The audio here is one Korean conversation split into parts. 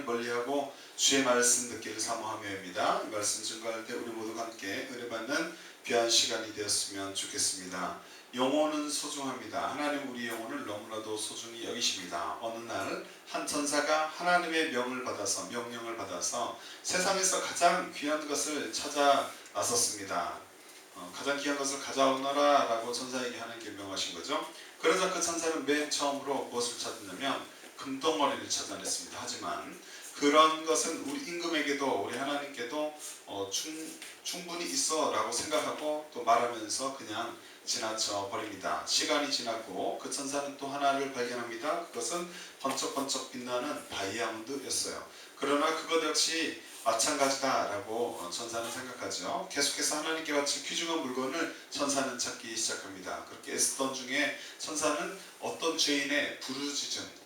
세상을 멀리하고 주의 말씀 듣기를 사모하며입니다. 이 말씀 증거할 때 우리 모두가 함께 은혜 받는 귀한 시간이 되었으면 좋겠습니다. 영혼은 소중합니다. 하나님 우리 영혼을 너무나도 소중히 여기십니다. 어느 날 한 천사가 하나님의 명령을 받아서 세상에서 가장 귀한 것을 찾아 나섰습니다. 가장 귀한 것을 가져오너라 라고 천사에게 하나님께 명하신 거죠. 그러자 그 천사는 맨 처음으로 무엇을 찾았냐면 금덩어리를 찾아냈습니다. 하지만 그런 것은 우리 임금에게도 우리 하나님께도 충분히 있어 라고 생각하고 또 말하면서 그냥 지나쳐 버립니다. 시간이 지났고 그 천사는 또 하나를 발견합니다. 그것은 번쩍번쩍 빛나는 다이아몬드였어요. 그러나 그것 역시 마찬가지다 라고 천사는 생각하죠. 계속해서 하나님께 바칠 귀중한 물건을 천사는 찾기 시작합니다. 그렇게 애쓰던 중에 천사는 어떤 죄인의 부르짖는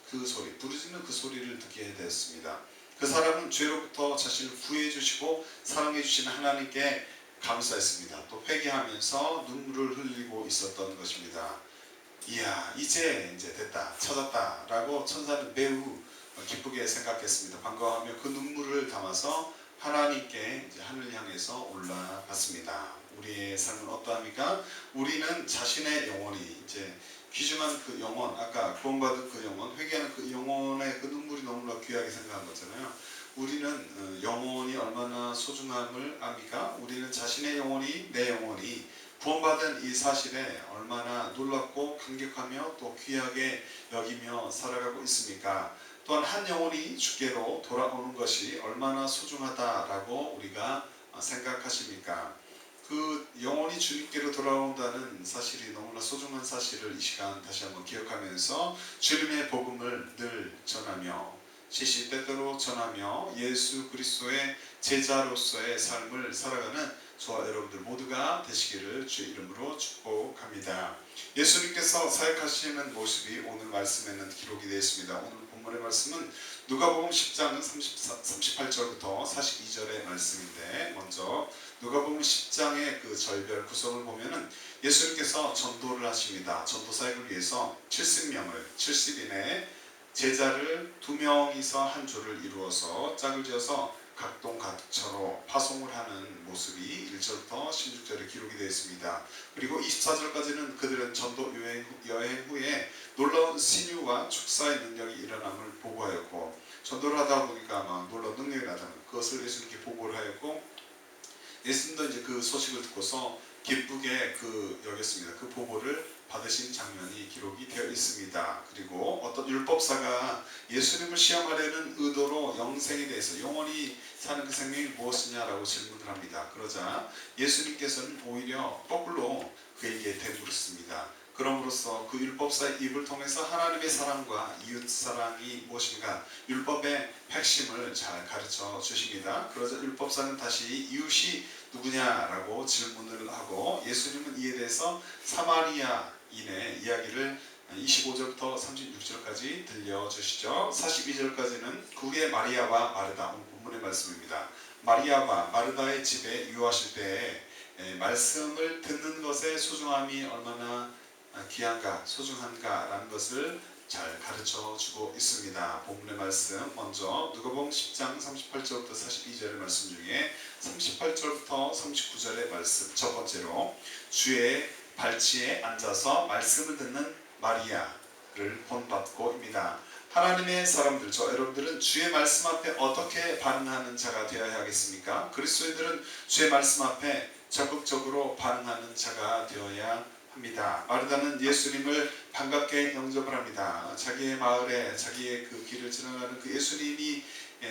그 소리를 듣게 되었습니다. 그 사람은 죄로부터 자신을 구해 주시고 사랑해 주시는 하나님께 감사했습니다. 또 회개하면서 눈물을 흘리고 있었던 것입니다. 이야, 이제 됐다, 찾았다 라고 천사는 매우 기쁘게 생각했습니다. 반가워하며 그 눈물을 담아서 하나님께 하늘 향해서 올라갔습니다. 우리의 삶은 어떠합니까? 우리는 자신의 영혼이 귀중한 그 영혼, 아까 구원받은 그 영혼, 회개하는 그 영혼의 그 눈물이 너무나 귀하게 생각한 거잖아요. 우리는 영혼이 얼마나 소중함을 압니까? 우리는 자신의 영혼이, 내 영혼이 구원받은 이 사실에 얼마나 놀랍고 감격하며 또 귀하게 여기며 살아가고 있습니까? 또한 한 영혼이 주께로 돌아오는 것이 얼마나 소중하다라고 우리가 생각하십니까? 그 영혼이 주님께로 돌아온다는 사실이 너무나 소중한 사실을 이 시간 다시 한번 기억하면서 주님의 복음을 늘 전하며 시시때때로 전하며 예수 그리스도의 제자로서의 삶을 살아가는 저와 여러분들 모두가 되시기를 주의 이름으로 축복합니다. 예수님께서 사역하시는 모습이 오늘 말씀에는 기록이 되어 있습니다. 오늘 본문의 말씀은 누가복음 10장 38절부터 42절의 말씀인데, 먼저 누가복음 10장의 그 절별 구성을 보면은 예수님께서 전도를 하십니다. 전도 사역을 위해서 70인의 제자를 2명이서 한 조를 이루어서 짝을 지어서 각동 각처로 파송을 하는 모습이 1절부터 16절에 기록이 되어 있습니다. 그리고 24절까지는 그들은 전도 여행 후에 놀라운 신유와 축사의 능력이 일어남을 보고하였고, 전도를 하다 보니까 막 놀라운 능력이 나타나는 그것을 예수님께 보고를 하였고, 예수님도 그 소식을 듣고서 기쁘게 여겼습니다. 그 보고를 받으신 장면이 기록이 되어 있습니다. 그리고 어떤 율법사가 예수님을 시험하려는 의도로 영생에 대해서 영원히 사는 그 생명이 무엇이냐라고 질문을 합니다. 그러자 예수님께서는 오히려 거꾸로 그에게 되물었습니다. 그럼으로써 그 율법사의 입을 통해서 하나님의 사랑과 이웃 사랑이 무엇인가 율법의 핵심을 잘 가르쳐 주십니다. 그러자 율법사는 다시 이웃이 누구냐라고 질문을 하고, 예수님은 이에 대해서 사마리아인의 이야기를 25절부터 36절까지 들려주시죠. 42절까지는 그 후에 마리아와 마르다, 오늘 본문의 말씀입니다. 마리아와 마르다의 집에 유하실 때에 말씀을 듣는 것의 소중함이 얼마나 귀한가, 소중한가라는 것을 잘 가르쳐주고 있습니다. 본문의 말씀, 먼저 누가복음 10장 38절부터 42절의 말씀 중에 38절부터 39절의 말씀, 첫 번째로 주의 발치에 앉아서 말씀을 듣는 마리아를 본받고입니다. 하나님의 사람들, 저 여러분들은 주의 말씀 앞에 어떻게 반응하는 자가 되어야 하겠습니까? 그리스도인들은 주의 말씀 앞에 적극적으로 반응하는 자가 되어야 합니다. 마르다는 예수님을 반갑게 영접을 합니다. 자기의 마을에 자기의 그 길을 지나가는 그 예수님이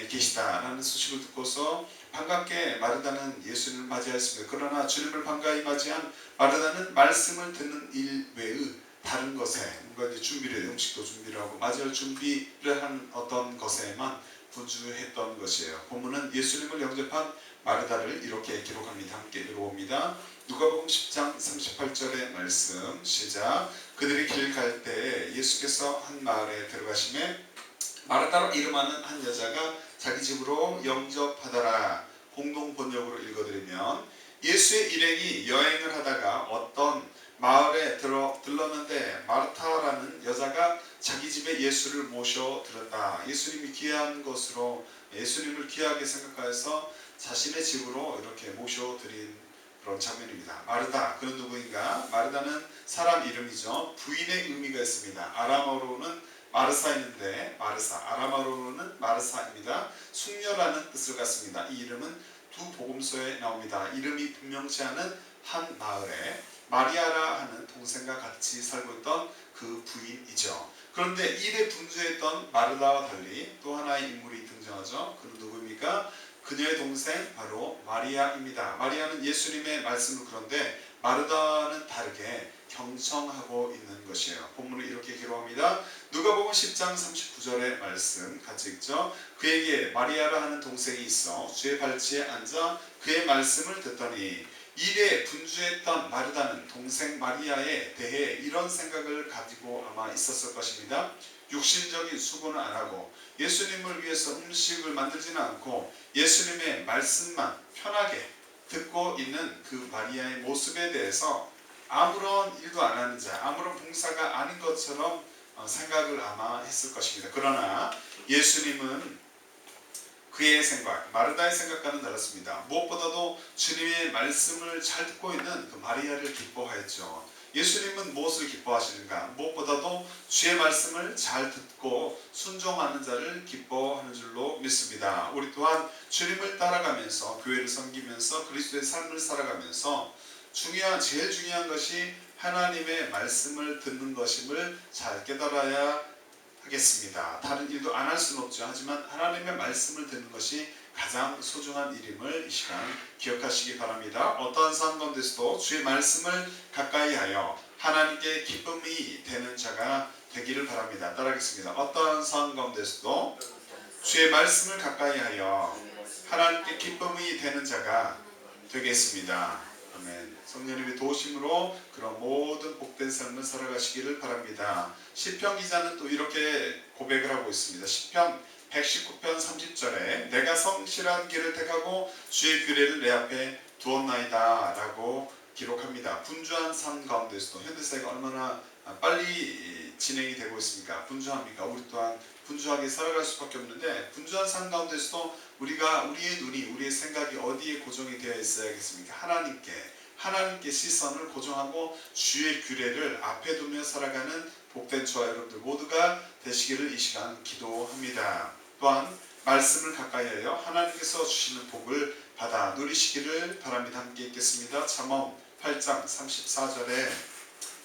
계시다라는 소식을 듣고서 반갑게 마르다는 예수님을 맞이하였습니다. 그러나 주님을 반가이 맞이한 마르다는 말씀을 듣는 일 외의 다른 것에 뭔가 음식도 준비를 하고 맞이할 준비를 한 어떤 것에만 분주했던 것이에요. 본문은 예수님을 영접한 마르다를 이렇게 기록합니다. 함께 읽어봅니다. 누가복음 10장 38절의 말씀, 시작. 그들이 길 갈 때 예수께서 한 마을에 들어가시매 마르다로 이름하는 한 여자가 자기 집으로 영접하더라. 공동 번역으로 읽어드리면 예수의 일행이 여행을 하다가 어떤 마을에 들렀는데 마르타라는 여자가 자기 집에 예수를 모셔 들었다. 예수님이 귀한 것으로 예수님을 귀하게 생각하여서 자신의 집으로 이렇게 모셔드린 그런 장면입니다. 마르다, 그는 누구인가? 마르다는 사람 이름이죠. 부인의 의미가 있습니다. 아람어로는 마르사인데 마르사, 아람어로는 마르사입니다. 숙녀라는 뜻을 갖습니다. 이 이름은 두 복음서에 나옵니다. 이름이 분명치 않은 한 마을에 마리아라 하는 동생과 같이 살고 있던 그 부인이죠. 그런데 일에 분주했던 마르다와 달리 또 하나의 인물이 등장하죠. 그는 누구입니까? 그녀의 동생 바로 마리아입니다. 마리아는 예수님의 말씀을 그런데 마르다는 다르게 경청하고 있는 것이에요. 본문을 이렇게 기록합니다. 누가복음 10장 39절의 말씀 같이 읽죠. 그에게 마리아라 하는 동생이 있어 주의 발치에 앉아 그의 말씀을 듣더니 일에 분주했던 마르다는 동생 마리아에 대해 이런 생각을 가지고 아마 있었을 것입니다. 육신적인 수고는 안 하고 예수님을 위해서 음식을 만들지는 않고 예수님의 말씀만 편하게 듣고 있는 그 마리아의 모습에 대해서 아무런 일도 안 하는 자, 아무런 봉사가 아닌 것처럼 생각을 아마 했을 것입니다. 그러나 예수님은 그의 생각, 마르다의 생각과는 달랐습니다. 무엇보다도 주님의 말씀을 잘 듣고 있는 그 마리아를 기뻐하였죠. 예수님은 무엇을 기뻐하시는가? 무엇보다도 주의 말씀을 잘 듣고 순종하는 자를 기뻐하는 줄로 믿습니다. 우리 또한 주님을 따라가면서 교회를 섬기면서 그리스도의 삶을 살아가면서 제일 중요한 것이 하나님의 말씀을 듣는 것임을 잘 깨달아야 하겠습니다. 다른 일도 안 할 수는 없죠. 하지만 하나님의 말씀을 듣는 것이 가장 소중한 일임을 이 시간 기억하시기 바랍니다. 어떠한 상황 가운데서도 주의 말씀을 가까이 하여 하나님께 기쁨이 되는 자가 되기를 바랍니다. 따라하겠습니다. 어떠한 상황 가운데서도 주의 말씀을 가까이 하여 하나님께 기쁨이 되는 자가 되겠습니다. 아멘. 성령님의 도우심으로 그런 모든 복된 삶을 살아가시기를 바랍니다. 시편 기자는 또 이렇게 고백을 하고 있습니다. 시편 119편 30절에 내가 성실한 길을 택하고 주의 규례를 내 앞에 두었나이다 라고 기록합니다. 분주한 삶 가운데서도 현대사회가 얼마나 빨리 진행이 되고 있습니까? 분주합니까? 우리 또한 분주하게 살아갈 수밖에 없는데 분주한 삶 가운데서도 우리의 눈이, 우리의 생각이 어디에 고정이 되어 있어야겠습니까? 하나님께 시선을 고정하고 주의 규례를 앞에 두며 살아가는 복된 저와 여러분들 모두가 되시기를 이 시간 기도합니다. 또한 말씀을 가까이 하여 하나님께서 주시는 복을 받아 누리시기를 바랍니다. 함께 읽겠습니다. 잠언 8장 34절에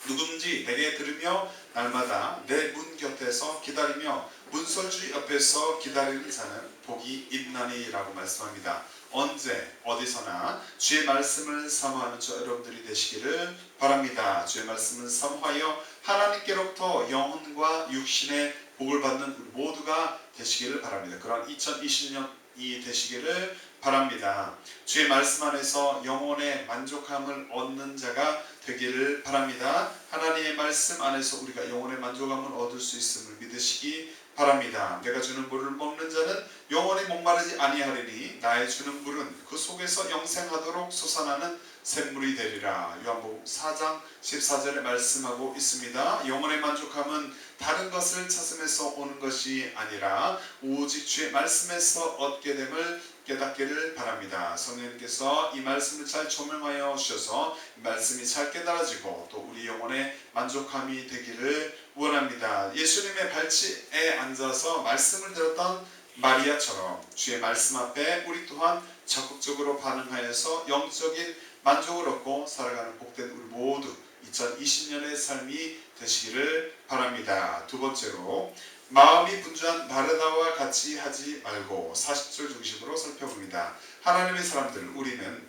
누군지 내게 들으며 날마다 내 문 곁에서 기다리며 문설주 옆에서 기다리는 자는 복이 있나니 라고 말씀합니다. 언제 어디서나 주의 말씀을 사모하는 저 여러분들이 되시기를 바랍니다. 주의 말씀을 사모하여 하나님께로부터 영혼과 육신의 복을 받는 우리 모두가 되시기를 바랍니다. 그런 2020년이 되시기를 바랍니다. 주의 말씀 안에서 영혼의 만족함을 얻는 자가 되기를 바랍니다. 하나님의 말씀 안에서 우리가 영혼의 만족함을 얻을 수 있음을 믿으시기 바랍니다. 내가 주는 물을 먹는 자는 영원히 목마르지 아니하리니 나의 주는 물은 그 속에서 영생하도록 솟아나는 샘물이 되리라. 요한복음 4장 14절에 말씀하고 있습니다. 영혼의 만족함은 다른 것을 찾음에서 오는 것이 아니라 오직 주의 말씀에서 얻게 됨을 깨닫기를 바랍니다. 성령님께서 이 말씀을 잘 조명하여 주셔서 이 말씀이 잘 깨달아지고 또 우리 영혼의 만족함이 되기를 원합니다. 예수님의 발치에 앉아서 말씀을 들었던 마리아처럼 주의 말씀 앞에 우리 또한 적극적으로 반응하여서 영적인 만족을 얻고 살아가는 복된 우리 모두 2020년의 삶이 되시기를 바랍니다. 두 번째로 마음이 분주한 마르다와 같이 하지 말고 40절 중심으로 살펴봅니다. 하나님의 사람들, 우리는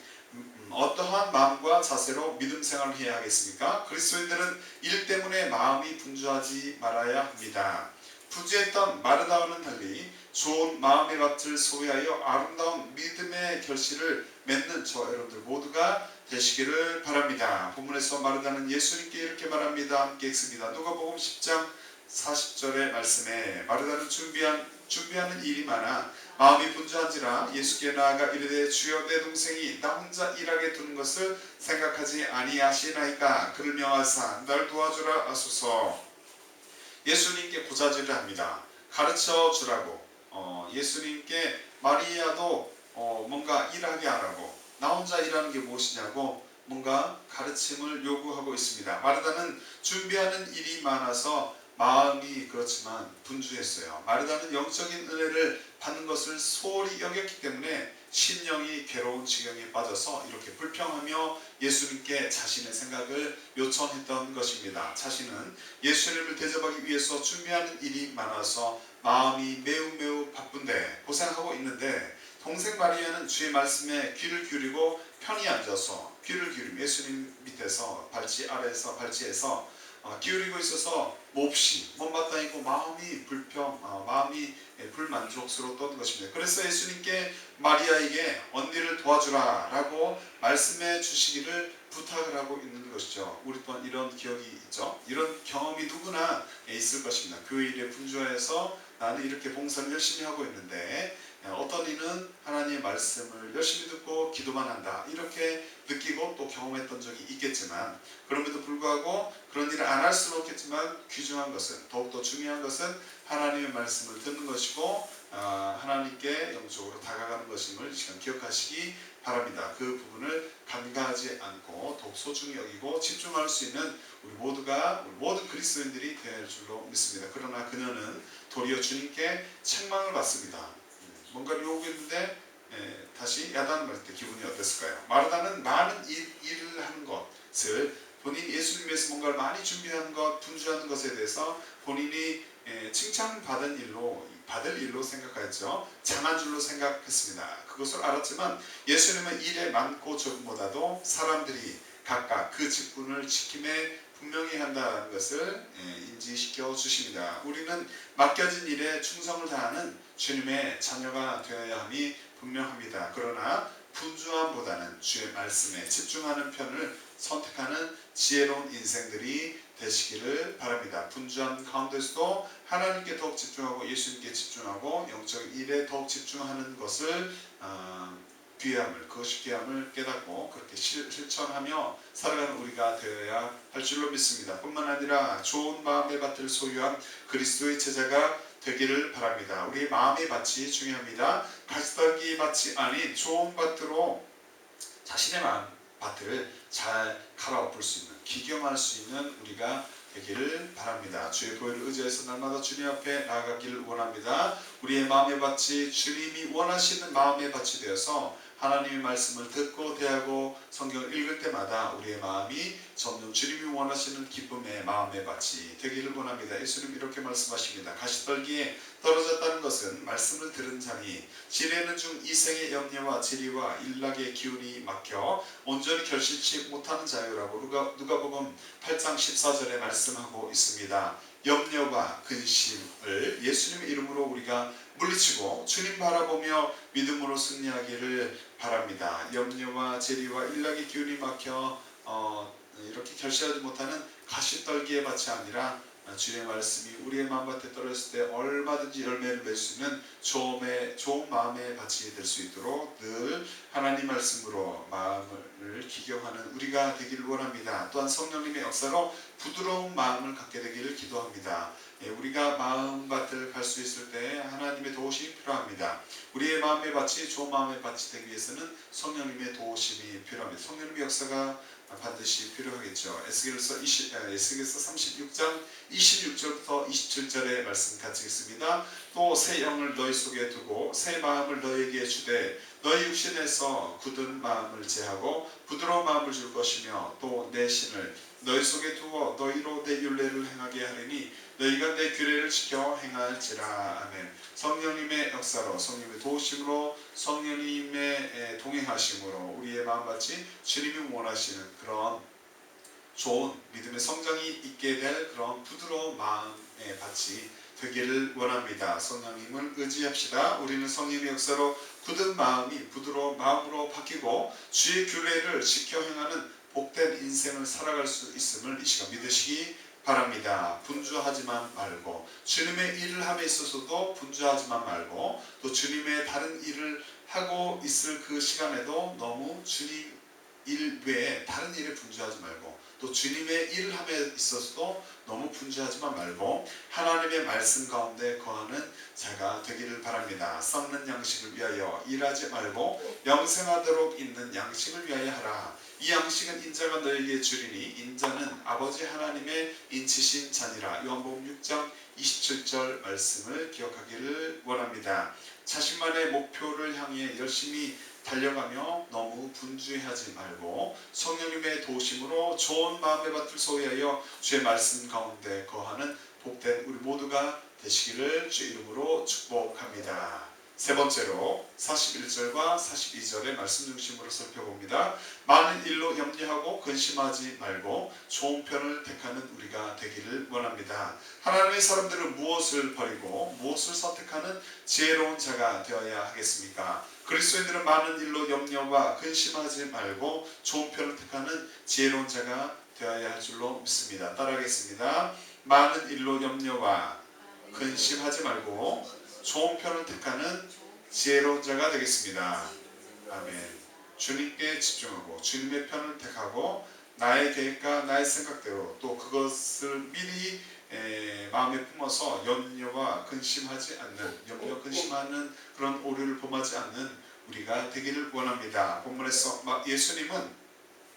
어떠한 마음과 자세로 믿음 생활을 해야 하겠습니까? 그리스도인들은 일 때문에 마음이 분주하지 말아야 합니다. 분주했던 마르다와는 달리 좋은 마음의 밭을 소유하여 아름다운 믿음의 결실을 맺는 저 여러분들 모두가 되시기를 바랍니다. 본문에서 마르다는 예수님께 이렇게 말합니다. 함께 읽습니다. 누가복음 10장 40절의 말씀에 마르다는 준비하는 일이 많아 마음이 분주한지라 예수께 나아가 이르되 주여 내 동생이 나 혼자 일하게 두는 것을 생각하지 아니하시나이까. 그를 명하사 날 도와주라 하소서. 예수님께 부자질을 합니다. 가르쳐 주라고. 예수님께 마리아도 뭔가 일하게 하라고, 나 혼자 일하는 게 무엇이냐고 뭔가 가르침을 요구하고 있습니다. 마르다는 준비하는 일이 많아서 마음이 그렇지만 분주했어요. 마르다는 영적인 은혜를 받는 것을 소홀히 여겼기 때문에 심령이 괴로운 지경에 빠져서 이렇게 불평하며 예수님께 자신의 생각을 요청했던 것입니다. 자신은 예수님을 대접하기 위해서 준비하는 일이 많아서 마음이 매우 바쁜데 고생하고 있는데, 동생 마리아는 주의 말씀에 귀를 기울이고 편히 앉아서 귀를 기울이며 예수님 밑에서 발치에서 기울이고 있어서 몹시 못마땅하고 마음이 불만족스러웠던 것입니다. 그래서 예수님께 마리아에게 언니를 도와주라 라고 말씀해 주시기를 부탁을 하고 있는 것이죠. 우리 또한 이런 기억이 있죠. 이런 경험이 누구나 있을 것입니다. 교회 일에 분주해서 나는 이렇게 봉사를 열심히 하고 있는데 어떤 이는 하나님의 말씀을 열심히 듣고 기도만 한다 이렇게 느끼고 또 경험했던 적이 있겠지만, 그럼에도 불구하고 그런 일을 안 할 수는 없겠지만 귀중한 것은, 더욱더 중요한 것은 하나님의 말씀을 듣는 것이고 하나님께 영적으로 다가가는 것임을 이 시간 기억하시기 바랍니다. 그 부분을 간과하지 않고 더욱 소중히 여기고 집중할 수 있는 우리 모든 그리스도인들이 될 줄로 믿습니다. 그러나 그녀는 도리어 주님께 책망을 받습니다. 뭔가를 요구했는데 다시 야단을 때 기분이 어땠을까요? 마르다는 많은 일을 하는 것을, 본인이 예수님 위해서 뭔가를 많이 준비하는 것, 분주하는 것에 대해서 본인이 칭찬받을 일로 생각하였죠. 장한 줄로 생각했습니다. 그것을 알았지만 예수님은 일에 많고 적음보다도 사람들이 각각 그 직분을 지킴에 분명히 한다는 것을 인지시켜 주십니다. 우리는 맡겨진 일에 충성을 다하는 주님의 자녀가 되어야 함이 분명합니다. 그러나 분주함보다는 주의 말씀에 집중하는 편을 선택하는 지혜로운 인생들이 되시기를 바랍니다. 분주함 가운데서도 하나님께 더욱 집중하고 예수님께 집중하고 영적 일에 더욱 집중하는 것을 그것이 귀함을 깨닫고 그렇게 실천하며 살아가는 우리가 되어야 할 줄로 믿습니다. 뿐만 아니라 좋은 마음의 밭을 소유한 그리스도의 제자가 되기를 바랍니다. 우리의 마음의 밭이 중요합니다. 가시떨기 밭이 아닌 좋은 밭으로 자신의 마음 밭을 잘 갈아엎을 수 있는, 기경할 수 있는 우리가 되기를 바랍니다. 주의 보혈을 의지해서 날마다 주님 앞에 나아가기를 원합니다. 우리의 마음의 밭이 주님이 원하시는 마음의 밭이 되어서 하나님의 말씀을 듣고 대하고 성경을 읽을 때마다 우리의 마음이 점점 주님이 원하시는 기쁨의 마음의 밭이 되기를 원합니다. 예수님 이렇게 말씀하십니다. 가시떨기에 떨어졌다는 것은 말씀을 들은 자니 지내는 중 이생의 염려와 지리와 일락의 기운이 막혀 온전히 결실치 못하는 자유라고 누가복음 8장 14절에 말씀하고 있습니다. 염려와 근심을 예수님의 이름으로 우리가 물리치고 주님 바라보며 믿음으로 승리하기를 바랍니다. 염려와 재리와 일락의 기운이 막혀 이렇게 결실하지 못하는 가시떨기의 밭이 아니라 주의 말씀이 우리의 마음밭에 떨어졌을 때 얼마든지 열매를 맺을 수 있는 좋은 마음의 밭이 될 수 있도록 늘 하나님 말씀으로 마음을 기경하는 우리가 되기를 원합니다. 또한 성령님의 역사로 부드러운 마음을 갖게 되기를 기도합니다. 우리가 마음밭을 갈 수 있을 때 하나님의 도우심이 필요합니다. 우리의 마음의 밭이 좋은 마음의 밭이 되기 위해서는 성령님의 도우심이 필요합니다. 성령님의 역사가 반드시 필요하겠죠. 에스겔서 36장 26절부터 27절의 말씀 같이 읽습니다. 또 새 영을 너희 속에 두고 새 마음을 너희에게 주되 너희 육신에서 굳은 마음을 제하고 부드러운 마음을 줄 것이며 또 내 신을 너희 속에 두어 너희로 내 율례를 행하게 하리니 너희가 내 규례를 지켜 행할지라. 아멘. 성령님의 역사로, 성령님의 도우심으로, 성령님의 동행하심으로 우리의 마음같이 주님이 원하시는 그런 좋은 믿음의 성장이 있게 될 그런 부드러운 마음의 밭이 되기를 원합니다. 성령님을 의지합시다. 우리는 성령의 역사로 굳은 마음이 부드러운 마음으로 바뀌고 주의 규례를 지켜 행하는 복된 인생을 살아갈 수 있음을 이 시간 믿으시기 바랍니다. 분주하지만 말고 주님의 일을 함에 있어서도 분주하지만 말고 또 주님의 다른 일을 하고 있을 그 시간에도 너무 주님 일 외에 다른 일에 분주하지 말고 또 주님의 일을 함에 있어서도 너무 분주하지만 말고 하나님의 말씀 가운데 거하는 자가 되기를 바랍니다. 썩는 양식을 위하여 일하지 말고 영생하도록 있는 양식을 위하여 하라. 이 양식은 인자가 너에게 주리니 인자는 아버지 하나님의 인치신 자니라. 요한복음 6장 27절 말씀을 기억하기를 원합니다. 자신만의 목표를 향해 열심히 달려가며 너무 분주해하지 말고 성령님의 도우심으로 좋은 마음의 밭을 소유하여 주의 말씀 가운데 거하는 복된 우리 모두가 되시기를 주 이름으로 축복합니다. 세 번째로 41절과 42절의 말씀 중심으로 살펴봅니다. 많은 일로 염려하고 근심하지 말고 좋은 편을 택하는 우리가 되기를 원합니다. 하나님의 사람들은 무엇을 버리고 무엇을 선택하는 지혜로운 자가 되어야 하겠습니까? 그리스도인들은 많은 일로 염려와 근심하지 말고 좋은 편을 택하는 지혜로운 자가 되어야 할 줄로 믿습니다. 따라하겠습니다. 많은 일로 염려와 근심하지 말고 좋은 편을 택하는 지혜로운 자가 되겠습니다. 아멘. 주님께 집중하고 주님의 편을 택하고 나의 계획과 나의 생각대로 또 그것을 미리 마음에 품어서 염려와 근심하지 않는 염려 근심하는 그런 오류를 범하지 않는 우리가 되기를 원합니다. 본문에서 예수님은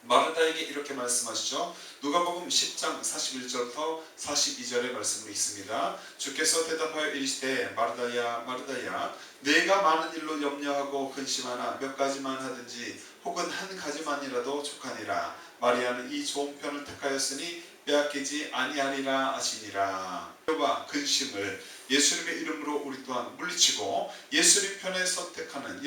마르다에게 이렇게 말씀하시죠. 누가복음 10장 41절부터 42절의 말씀이 있습니다. 주께서 대답하여 이르시되 마르다야 마르다야 내가 많은 일로 염려하고 근심하나 몇 가지만 하든지 혹은 한 가지만이라도 족하니라. 마리아는 이 좋은 편을 택하였으니 빼앗기지 아니하리라 하시니라. 염려와 근심을 예수님의 이름으로 우리 또한 물리치고 예수님 편을 선택하는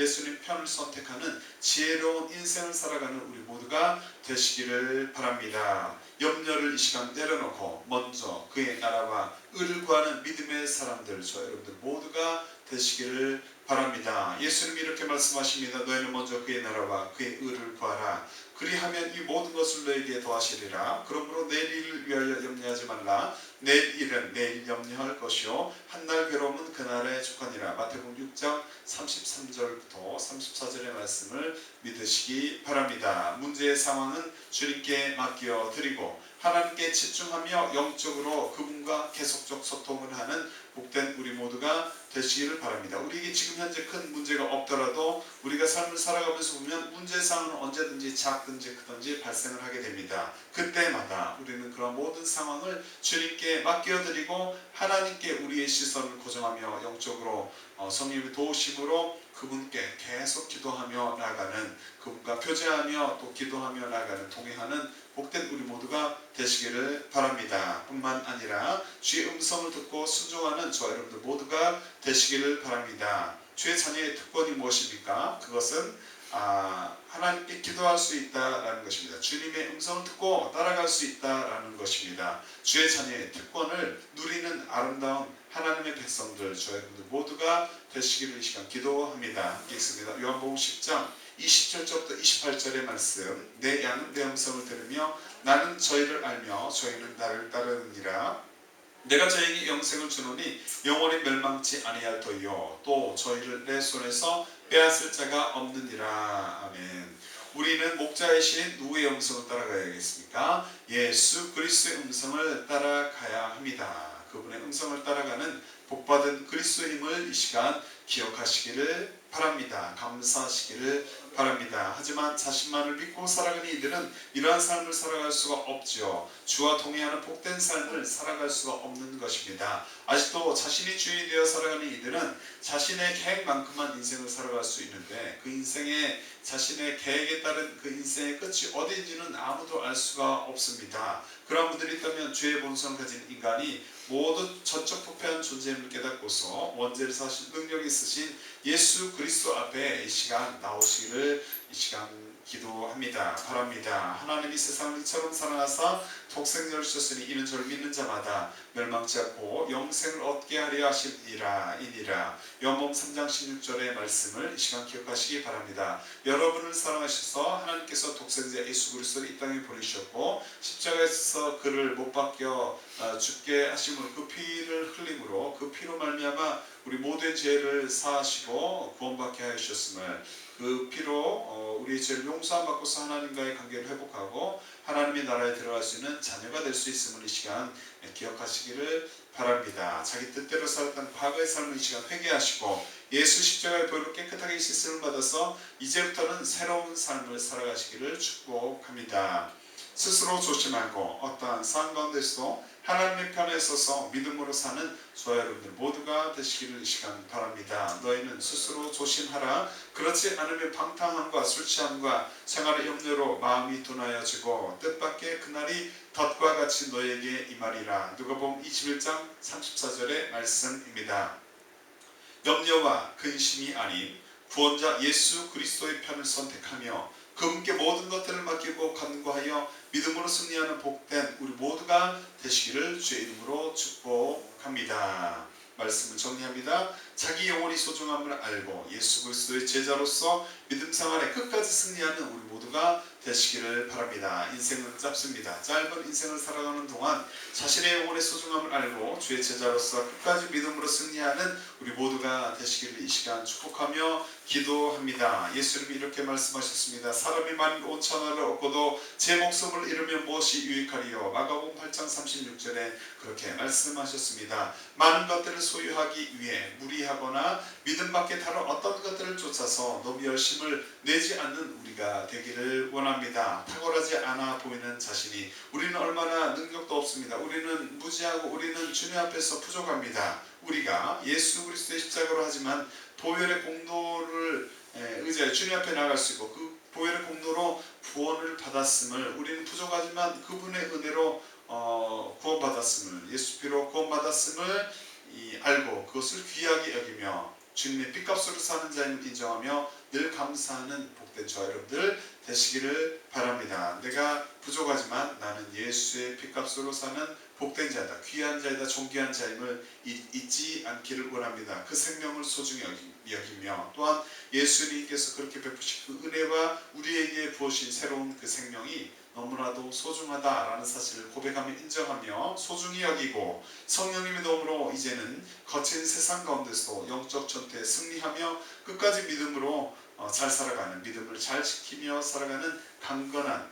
지혜로운 인생을 살아가는 우리 모두가 되시기를 바랍니다. 염려를 이 시간 내려놓고 먼저 그의 나라와 의를 구하는 믿음의 사람들, 저 여러분들 모두가 되시기를 바랍니다. 예수님이 이렇게 말씀하십니다. 너희는 먼저 그의 나라와 그의 의를 구하라. 그리하면 이 모든 것을 너에게 더하시리라. 그러므로 내일 일을 위하여 염려하지 말라. 내일 일은 내일 염려할 것이요 한날 괴로움은 그날에 족하니라. 마태복음 6장 33절부터 34절의 말씀을 믿으시기 바랍니다. 문제의 상황은 주님께 맡겨 드리고 하나님께 집중하며 영적으로 그분과 계속적 소통을 하는 복된 우리 모두가 되시기를 바랍니다. 우리에게 지금 현재 큰 문제가 없더라도 우리가 삶을 살아가면서 보면 문제상은 언제든지 작든지 크든지 발생을 하게 됩니다. 그때마다 우리는 그런 모든 상황을 주님께 맡겨드리고 하나님께 우리의 시선을 고정하며 영적으로 성령의 도우심으로 그분께 계속 기도하며 나아가는, 그분과 교제하며 또 기도하며 나아가는, 동행하는 복된 우리 모두가 되시기를 바랍니다. 뿐만 아니라 주의 음성을 듣고 순종하는 저와 여러분들 모두가 되시기를 바랍니다. 주의 자녀의 특권이 무엇입니까? 그것은 하나님께 기도할 수 있다라는 것입니다. 주님의 음성을 듣고 따라갈 수 있다라는 것입니다. 주의 자녀의 특권을 누리는 아름다운 하나님의 백성들, 저희 여러분들 모두가 되시기를 이 시간 기도합니다. 함께 있습니다. 요한복음 10장 27절부터 28절의 말씀. 내 양은 내 음성을 들으며 나는 저희를 알며 저희는 나를 따르느니라. 내가 저에게 영생을 주노니 영원히 멸망치 아니할 터이요 또 저희를 내 손에서 빼앗을 자가 없느니라. 아멘. 우리는 목자이신 누구의 음성을 따라가야겠습니까? 예수 그리스도의 음성을 따라가야 합니다. 그분의 음성을 따라가는 복받은 그리스도임을 이 시간 기억하시기를 바랍니다. 감사하시기를 바랍니다. 하지만 자신만을 믿고 살아가는 이들은 이러한 삶을 살아갈 수가 없지요. 주와 동행하는 복된 삶을 살아갈 수가 없는 것입니다. 아직도 자신이 주인이 되어 살아가는 이들은 자신의 계획만큼만 인생을 살아갈 수 있는데 그 인생의 자신의 계획에 따른 그 인생의 끝이 어디인지는 아무도 알 수가 없습니다. 그런 분들이 있다면 죄의 본성을 가진 인간이 모두 전적 부패한 존재임을 깨닫고서 원죄를 사실 능력이 있으신 예수 그리스도 앞에 이 시간 나오시기를 이 시간 기도합니다. 바랍니다. 하나님이 세상을 이처럼 사랑하사 독생자를 주셨으니 이는 저를 믿는 자마다 멸망치 않고 영생을 얻게 하려 하시니라. 요한복음 3장 16절의 말씀을 이 시간 기억하시기 바랍니다. 여러분을 사랑하셔서 하나님께서 독생자 예수 그리스도를 이 땅에 보내주셨고 십자가에서 그를 못 박혀 죽게 하심으로 그 피를 흘림으로 그 피로 말미암아 우리 모든 죄를 사하시고 구원받게 하셨음을 그 피로 우리의 죄를 용서함 받고서 하나님과의 관계를 회복하고 하나님의 나라에 들어갈 수 있는 자녀가 될 수 있음을 이 시간 기억하시기를 바랍니다. 자기 뜻대로 살았던 과거의 삶을 이 시간 회개하시고 예수 십자가의 보혈로 깨끗하게 씻음을 받아서 이제부터는 새로운 삶을 살아가시기를 축복합니다. 스스로 조심하고 어떠한 상황 가운데서도 하나님의 편에 서서 믿음으로 사는 저와 여러분들 모두가 되시기를 이 시간 바랍니다. 너희는 스스로 조심하라. 그렇지 않으면 방탕함과 술취함과 생활의 염려로 마음이 둔하여지고 뜻밖의 그날이 덫과 같이 너에게 임하리라. 누가복음 21장 34절의 말씀입니다. 염려와 근심이 아닌 구원자 예수 그리스도의 편을 선택하며 그분께 모든 것들을 맡기고 간구하여 믿음으로 승리하는 복된 우리 모두가 되시기를 주의 이름으로 축복합니다. 말씀을 정리합니다. 자기 영혼이 소중함을 알고 예수 그리스도의 제자로서 믿음 생활에 끝까지 승리하는 우리 모두가 되시기를 바랍니다. 인생은 짧습니다. 짧은 인생을 살아가는 동안 자신의 영혼의 소중함을 알고 주의 제자로서 끝까지 믿음으로 승리하는 우리 모두가 되시기를 이 시간 축복하며 기도합니다. 예수님이 이렇게 말씀하셨습니다. 사람이 만일 온 천하를 얻고도 제 목숨을 잃으면 무엇이 유익하리요. 마가복음 8장 36절에 그렇게 말씀하셨습니다. 많은 것들을 소유하기 위해 무리하거나 믿음 밖에 다른 어떤 것들을 쫓아서 너무 열심을 내지 않는 우리가 되기를 원합니다. 탁월하지 않아 보이는 자신이 우리는 얼마나 능력도 없습니다. 우리는 무지하고 우리는 주님 앞에서 부족합니다. 우리가 예수 그리스도의 십자가로 하지만 보혈의 공로를 의지하여 주님 앞에 나갈 수 있고 그 보혈의 공로로 구원을 받았음을 우리는 부족하지만 그분의 은혜로 구원받았음을 예수 피로 구원받았음을 알고 그것을 귀하게 여기며 주님의 핏값으로 사는 자임을 인정하며 늘 감사하는 복된 저와 여러분들 되시기를 바랍니다. 내가 부족하지만 나는 예수의 핏값으로 사는 복된 자이다. 귀한 자이다. 존귀한 자임을 잊지 않기를 원합니다. 그 생명을 소중히 여기며 또한 예수님께서 그렇게 베푸신 그 은혜와 우리에게 부으신 새로운 그 생명이 너무나도 소중하다라는 사실을 고백하며 인정하며 소중히 여기고 성령님의 도움으로 이제는 거친 세상 가운데서도 영적 전투에 승리하며 끝까지 믿음으로 잘 살아가는 믿음을 잘 지키며 살아가는 강건한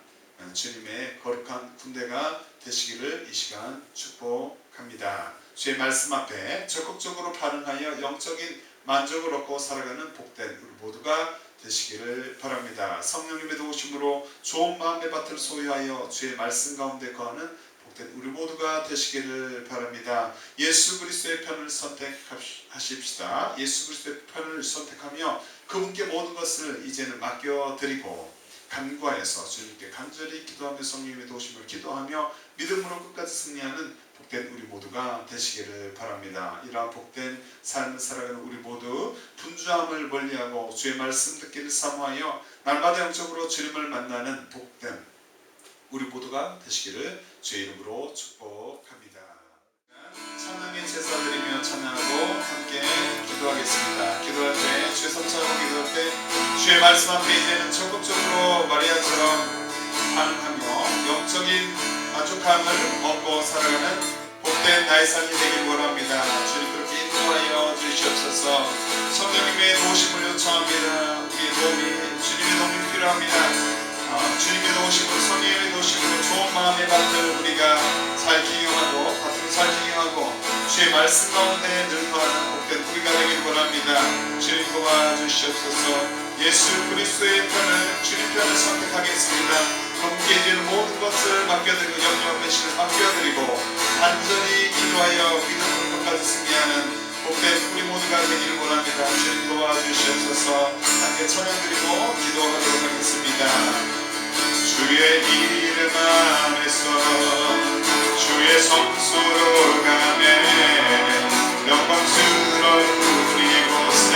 주님의 거룩한 군대가 되시기를 이 시간 축복합니다. 주의 말씀 앞에 적극적으로 반응하여 영적인 만족을 얻고 살아가는 복된 우리 모두가 되시기를 바랍니다. 성령님의 도우심으로 좋은 마음의 밭을 소유하여 주의 말씀 가운데 거하는 복된 우리 모두가 되시기를 바랍니다. 예수 그리스도의 편을 선택하십시다. 예수 그리스도의 편을 선택하며 그분께 모든 것을 이제는 맡겨드리고 간구하여서 주님께 간절히 기도하며 성령님의 도우심을 기도하며 믿음으로 끝까지 승리하는 복된 우리 모두가 되시기를 바랍니다. 이러한 복된 삶을 살아가는 우리 모두 분주함을 멀리하고 주의 말씀 듣기를 사모하여 날마다 영적으로 주님을 만나는 복된 우리 모두가 되시기를 주의 이름으로 축복합니다. 찬양의 제사 드리며 찬양하고 함께 기도하겠습니다. 기도할 때 주의 성찬하고 기도할 때 주의 말씀 앞에 이제는 적극적으로 마리아처럼 반응하며 영적인 만족함을 얻고 살아가는 복된 나의 삶이 되길 원합니다. 주님 그렇게 인도하여 주시옵소서. 성령님의 도우심을 요청합니다. 우리의 도움이 주님의 도움이 필요합니다. 주님의 도우심으로 성령의 도우심으로 좋은 마음의 밭을 우리가 잘 기용하고 밭을 잘 기용하고 주의 말씀 가운데 늘 거하는 복된 우리가 되길 원합니다. 주님 도와주시옵소서. 예수 그리스도의 편을 주님 편을 선택하겠습니다. 그분께 이제는 모든 것을 맡겨드리고 염려와 배신을 맡겨드리고 간절히 기도하여 믿음으로 끝까지 승리하는 복된 우리 모두가 되기를 원합니다. 주님 도와주시옵소서. 함께 찬양드리고 기도하도록 하겠습니다. 주의 이름 안에서 주의 성소로 가매 영광스러운 이곳에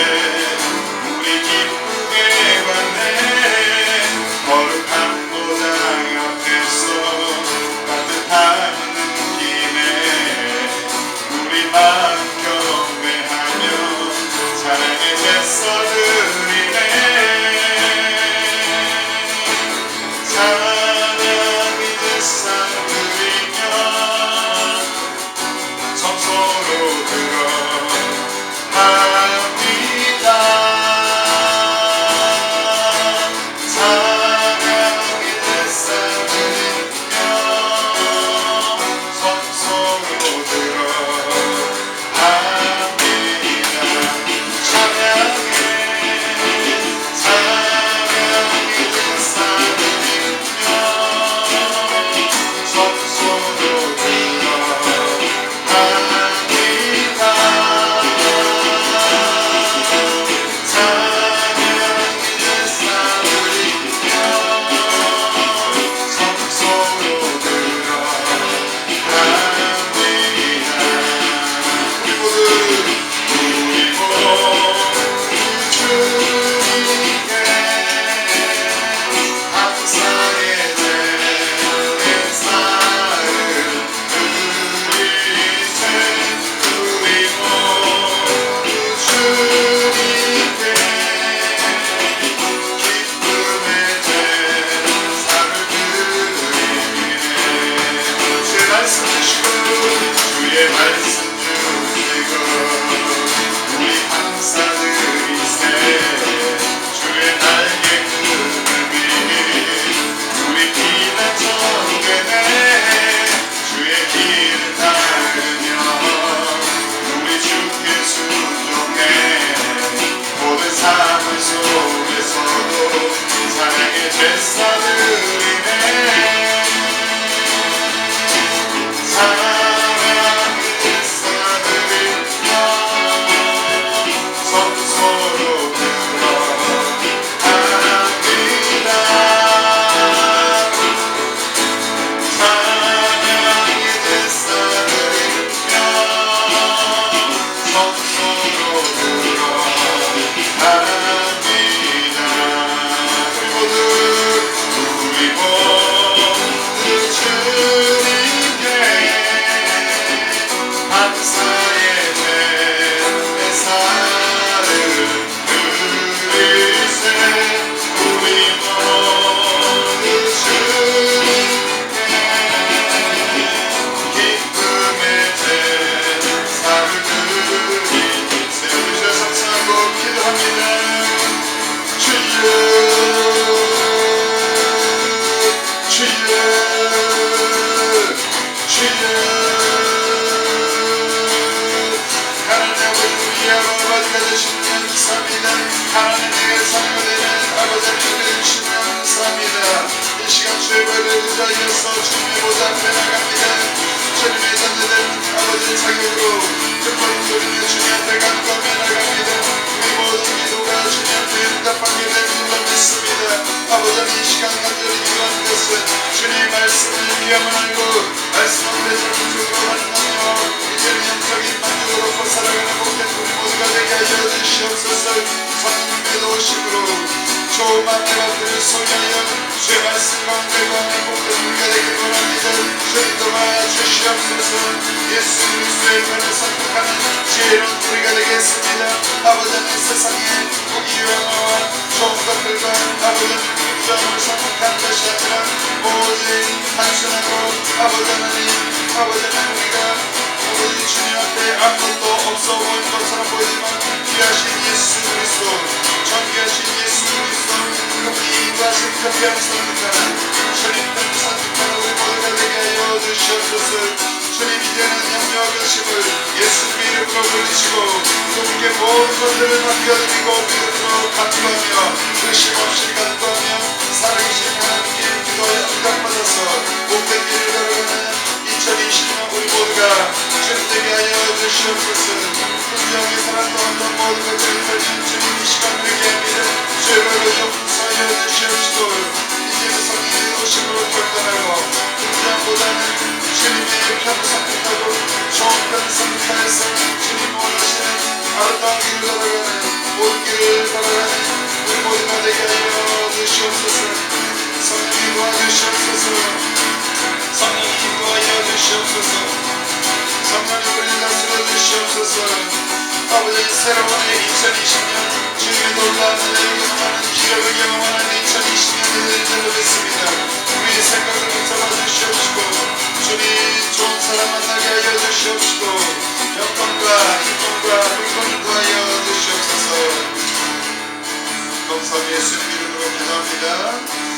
의지하여서 주님의 보좌 앞에 나갑니다. 주님의 자녀들 아버지의 자격으로 특권 누리며 주님 앞에 간구하며 나갑니다. 우리 모든 기도가 주님 앞에 응답받게 될 줄로 믿습니다. 아버지는 이 시간 간절히 기도하는 것은 주님의 말씀을 귀함을 알고 말씀 앞에 적극적으로 반응하며 이제는 영적인 만족을 얻고 살아가는 복된 우리 모두가 되게 하여 주시옵소서. 성령님의 도우심으로 좋은 마음의 것들을 소유하여 주의 말씀 가운데 거하는 복된 우리가 되길 원합니다. 주님 도와주시옵소서. 예수 그리스도의 편을 선택하는 지혜로운 우리가 되겠습니다. 아버지는 세상에 부귀영화와 좋은 것들과 아버지는 부정을 선택한 것이 아니라 오직 단순하고 아버지는 우리가 아버지 주님 앞에 아무것도 없어 보이는 것처럼 보이지만 귀하신 예수 그리스도 존귀하신 예수 그리스도 그분이 인도하신 그 귀한 선택하는 주님 편 선택하는 우리 모두가 되게 하여 주시옵소서. 주님 이제는 염려와 근심을 예수님의 이름으로 물리치고 그분께 모든 것들을 맡겨드리고 믿음으로 간구하며 의심 없이 간구하며 살아계신 하나님께 기도하여 응답받아서 복된 길을 걸어가는 2020년 우리 모두가 주님 되게 하여 주시옵소서. 분명히 살았던 모든 것들을 살린 주님 이 시간 되게 합니다. 죄를 용서하여 주시옵시고 이제는 성령의 오심으로 결단하고 분명보다는 주님의 편을 선택하고 좋은 편을 선택하여서 주님 원하시는 아름다운 길을 걸어가는 모든 길을 걸어가는 우리 모두가 되게 하여 주시옵소서. 성령이 도와주시옵소서. 성령이 인도하여 주시옵소서. 성령이 우리를 다스려 주시옵소서. 아버지 새로운 2020년 주님의 놀라운 은혜를 경험하는 기력을 경험하는 2020년이 될 줄로 믿습니다. 우리의 생각을 붙잡아 주시옵시고 주님 좋은 사람 만나게 하여 주시옵시고 영광과 기쁨과 물건을 더하여 주시옵소서. 감사합니다. 예수님 이름으로 기도합니다.